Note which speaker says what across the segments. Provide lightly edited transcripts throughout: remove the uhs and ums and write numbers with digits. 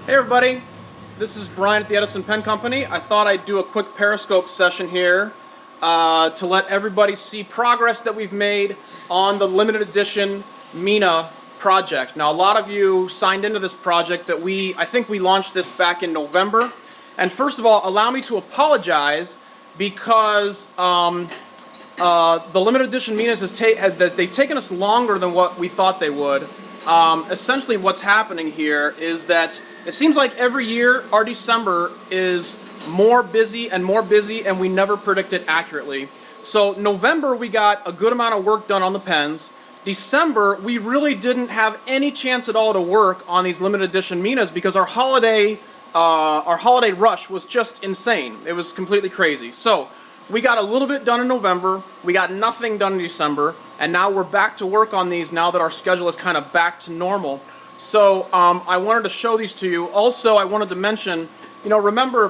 Speaker 1: Hey everybody, this is Brian at the Edison Pen Company. I thought I'd do a quick Periscope session here to let everybody see progress that we've made on the limited edition Mina project. Now a lot of you signed into this project that I think we launched this back in November. And first of all, allow me to apologize because the limited edition Minas they've taken us longer than what we thought they would. Essentially what's happening here is that it seems like every year our December is more busy, and we never predict it accurately. So November we got a good amount of work done on the pens. December we really didn't have any chance at all to work on these limited edition Minas because our holiday rush was just insane. It was completely crazy. So we got a little bit done in November, we got nothing done in December, and now we're back to work on these now that our schedule is kind of back to normal. So I wanted to show these to you. Also, I wanted to mention, remember,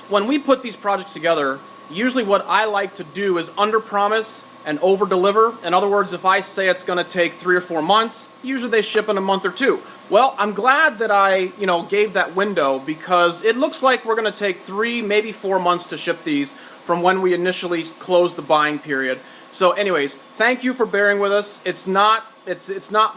Speaker 1: when we put these projects together, usually what I like to do is under-promise and over-deliver. In other words, if I say it's going to take 3 or 4 months, usually they ship in a month or two. Well, I'm glad that I, gave that window because it looks like we're going to take 3, maybe 4 months to ship these from when we initially closed the buying period. So anyways, thank you for bearing with us. It's not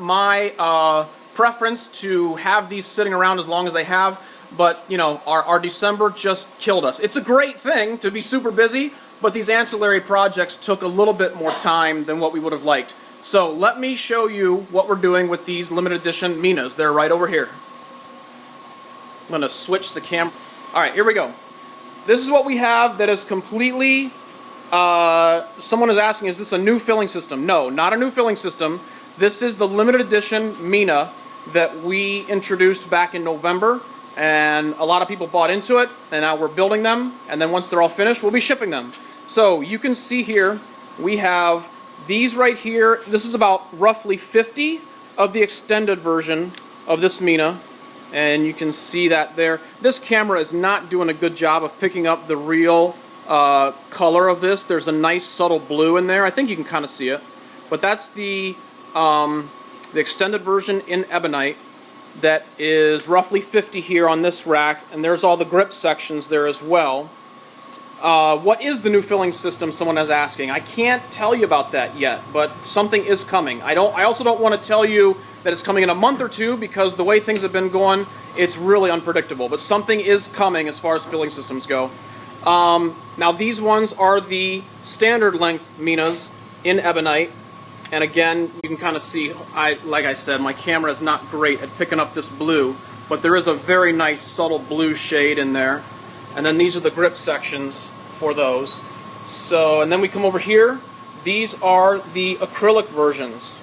Speaker 1: my preference to have these sitting around as long as they have, but our December just killed us. It's a great thing to be super busy, but these ancillary projects took a little bit more time than what we would have liked. So let me show you what we're doing with these limited edition Minas. They're right over here. I'm going to switch the camera. Alright, here we go. This is what we have that is completely, someone is asking, is this a new filling system? No, not a new filling system. This is the limited edition Mina that we introduced back in November, and a lot of people bought into it, and now we're building them, and then once they're all finished, we'll be shipping them. So you can see here, we have these right here. This is about roughly 50 of the extended version of this Mina, and you can see that there. This camera is not doing a good job of picking up the real color of this. There's a nice subtle blue in there. I think you can kind of see it, but that's the extended version in ebonite that is roughly 50 here on this rack, and there's all the grip sections there as well. What is the new filling system, someone is asking? I can't tell you about that yet, but something is coming. I also don't want to tell you that it's coming in a month or two because the way things have been going, it's really unpredictable, but something is coming as far as filling systems go. Now these ones are the standard length Minas in ebonite. And again, you can kind of see, like I said, my camera is not great at picking up this blue, but there is a very nice subtle blue shade in there. And then these are the grip sections for those. So, and then we come over here. These are the acrylic versions.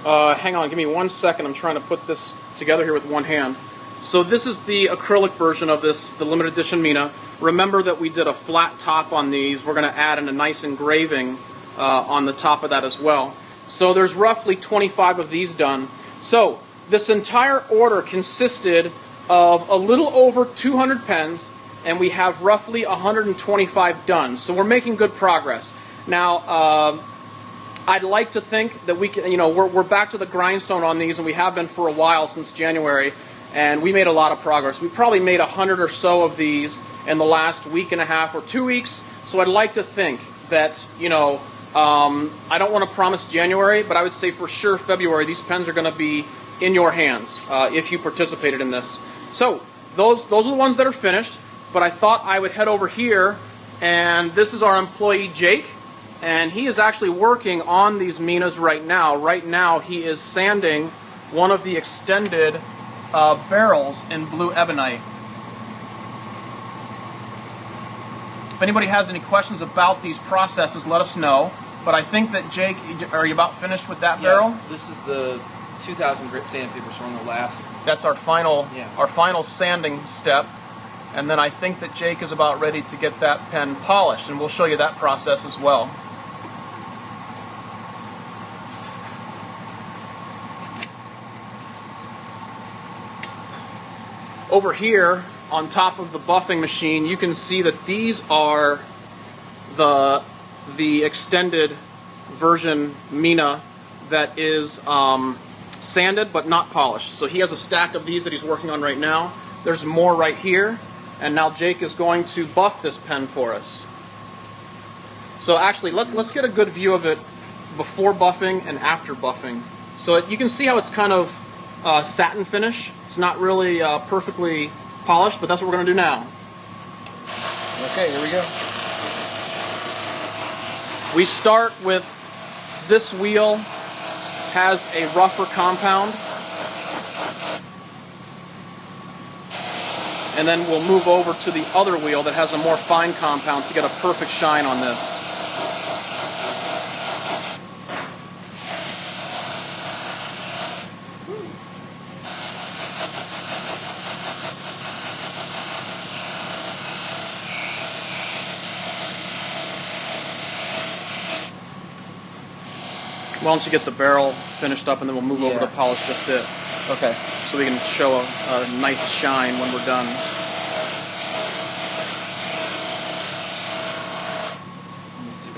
Speaker 1: Hang on, give me 1 second. I'm trying to put this together here with one hand. So this is the acrylic version of this, the limited edition Mina. Remember that we did a flat top on these. We're going to add in a nice engraving on the top of that as well. So there's roughly 25 of these done. So this entire order consisted of a little over 200 pens, and we have roughly 125 done. So we're making good progress. Now, I'd like to think that we can, we're back to the grindstone on these, and we have been for a while since January. And we made a lot of progress. We probably made 100 or so of these in the last week and a half or 2 weeks. So I'd like to think that, I don't want to promise January, but I would say for sure February, these pens are going to be in your hands if you participated in this. So those are the ones that are finished, but I thought I would head over here, and this is our employee Jake, and he is actually working on these Minas right now. Right now he is sanding one of the extended barrels in blue ebonite. If anybody has any questions about these processes, let us know. But I think that Jake, are you about finished with that barrel?
Speaker 2: This is the 2000 grit sandpaper, so on the last.
Speaker 1: That's our final sanding step. And then I think that Jake is about ready to get that pen polished, and we'll show you that process as well. Over here, on top of the buffing machine, you can see that these are the extended version Mina that is sanded but not polished. So he has a stack of these that he's working on right now. There's more right here, and now Jake is going to buff this pen for us. So actually, let's get a good view of it before buffing and after buffing. So you can see how it's kind of satin finish. It's not really perfectly polished, but that's what we're going to do now.
Speaker 2: Okay, here we go.
Speaker 1: We start with this wheel has a rougher compound, and then we'll move over to the other wheel that has a more fine compound to get a perfect shine on this. Why don't you get the barrel finished up, and then we'll move over to polish the tip.
Speaker 2: Okay.
Speaker 1: So we can show a nice shine when we're done.
Speaker 2: Let me see.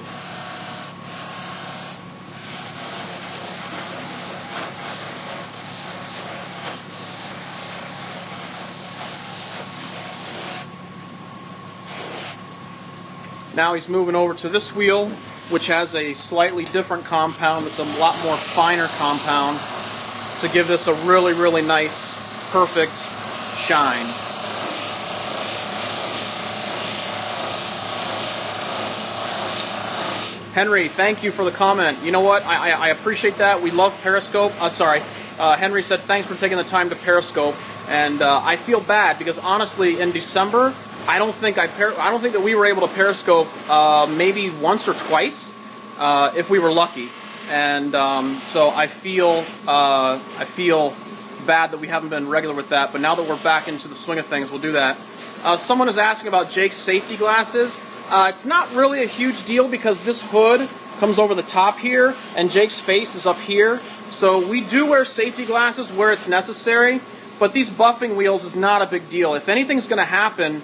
Speaker 1: Now he's moving over to this wheel, which has a slightly different compound. It's a lot more finer compound to give this a really, really nice, perfect shine. Henry, thank you for the comment. You know what? I appreciate that. We love Periscope. Henry said thanks for taking the time to Periscope, and I feel bad because honestly, in December, I don't think that we were able to Periscope maybe once or twice, if we were lucky. And so I feel bad that we haven't been regular with that. But now that we're back into the swing of things, we'll do that. Someone is asking about Jake's safety glasses. It's not really a huge deal because this hood comes over the top here, and Jake's face is up here. So we do wear safety glasses where it's necessary. But these buffing wheels is not a big deal. If anything's going to happen,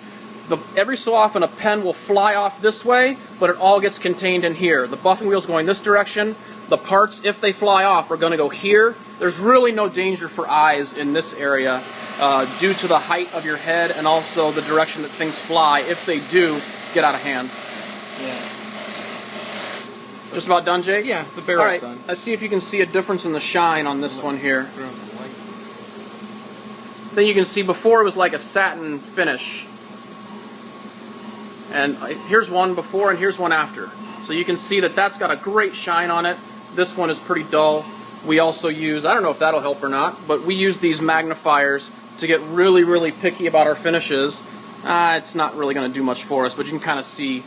Speaker 1: every so often a pen will fly off this way, but it all gets contained in here. The buffing wheel's going this direction. The parts, if they fly off, are going to go here. There's really no danger for eyes in this area due to the height of your head and also the direction that things fly. If they do, get out of hand.
Speaker 2: Yeah.
Speaker 1: Just about done, Jake?
Speaker 2: Yeah, the barrel's
Speaker 1: all right,
Speaker 2: done.
Speaker 1: Let's see if you can see a difference in the shine on this one here. Then you can see before it was like a satin finish. And here's one before and here's one after. So you can see that that's got a great shine on it. This one is pretty dull. We also use, I don't know if that'll help or not, but we use these magnifiers to get really, really picky about our finishes. It's not really going to do much for us, but you can kind of see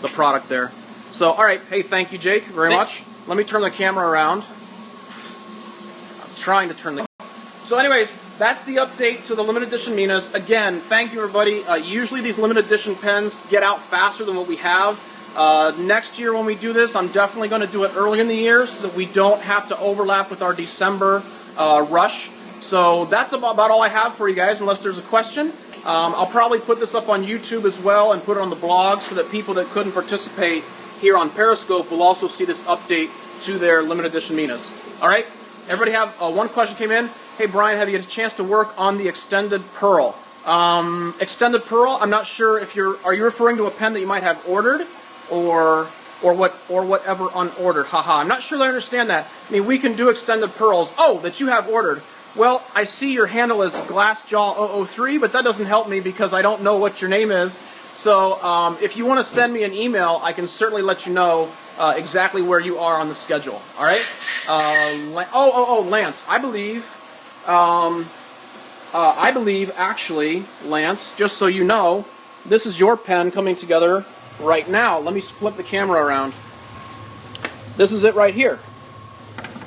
Speaker 1: the product there. So, all right. Hey, thank you, Jake, very much. Let me turn the camera around. I'm trying to turn the... So anyways, that's the update to the limited edition Minas. Again, thank you, everybody. Usually these limited edition pens get out faster than what we have. Next year when we do this, I'm definitely going to do it early in the year so that we don't have to overlap with our December rush. So that's about all I have for you guys, unless there's a question. I'll probably put this up on YouTube as well and put it on the blog so that people that couldn't participate here on Periscope will also see this update to their limited edition Minas. All right? Everybody have one question came in. Hey, Brian, have you had a chance to work on the extended pearl? Extended pearl, I'm not sure if are you referring to a pen that you might have ordered or whatever unordered? Haha, I'm not sure that I understand that. I mean, we can do extended pearls. Oh, that you have ordered. Well, I see your handle is Glassjaw003, but that doesn't help me because I don't know what your name is. So if you want to send me an email, I can certainly let you know exactly where you are on the schedule. All right? Lance, I believe, actually, Lance, just so you know, this is your pen coming together right now. Let me flip the camera around. This is it right here.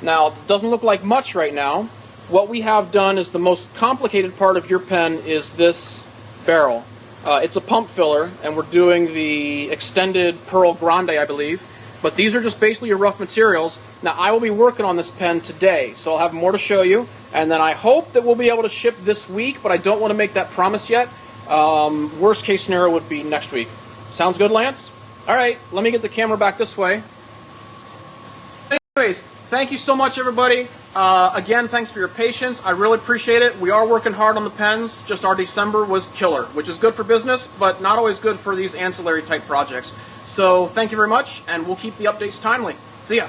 Speaker 1: Now, it doesn't look like much right now. What we have done is the most complicated part of your pen is this barrel. It's a pump filler, and we're doing the extended Pearl Grande, I believe. But these are just basically your rough materials. Now, I will be working on this pen today, so I'll have more to show you. And then I hope that we'll be able to ship this week, but I don't want to make that promise yet. Worst case scenario would be next week. Sounds good, Lance? All right, let me get the camera back this way. Anyways, thank you so much, everybody. Again, thanks for your patience. I really appreciate it. We are working hard on the pens. Just our December was killer, which is good for business, but not always good for these ancillary type projects. So thank you very much, and we'll keep the updates timely. See ya.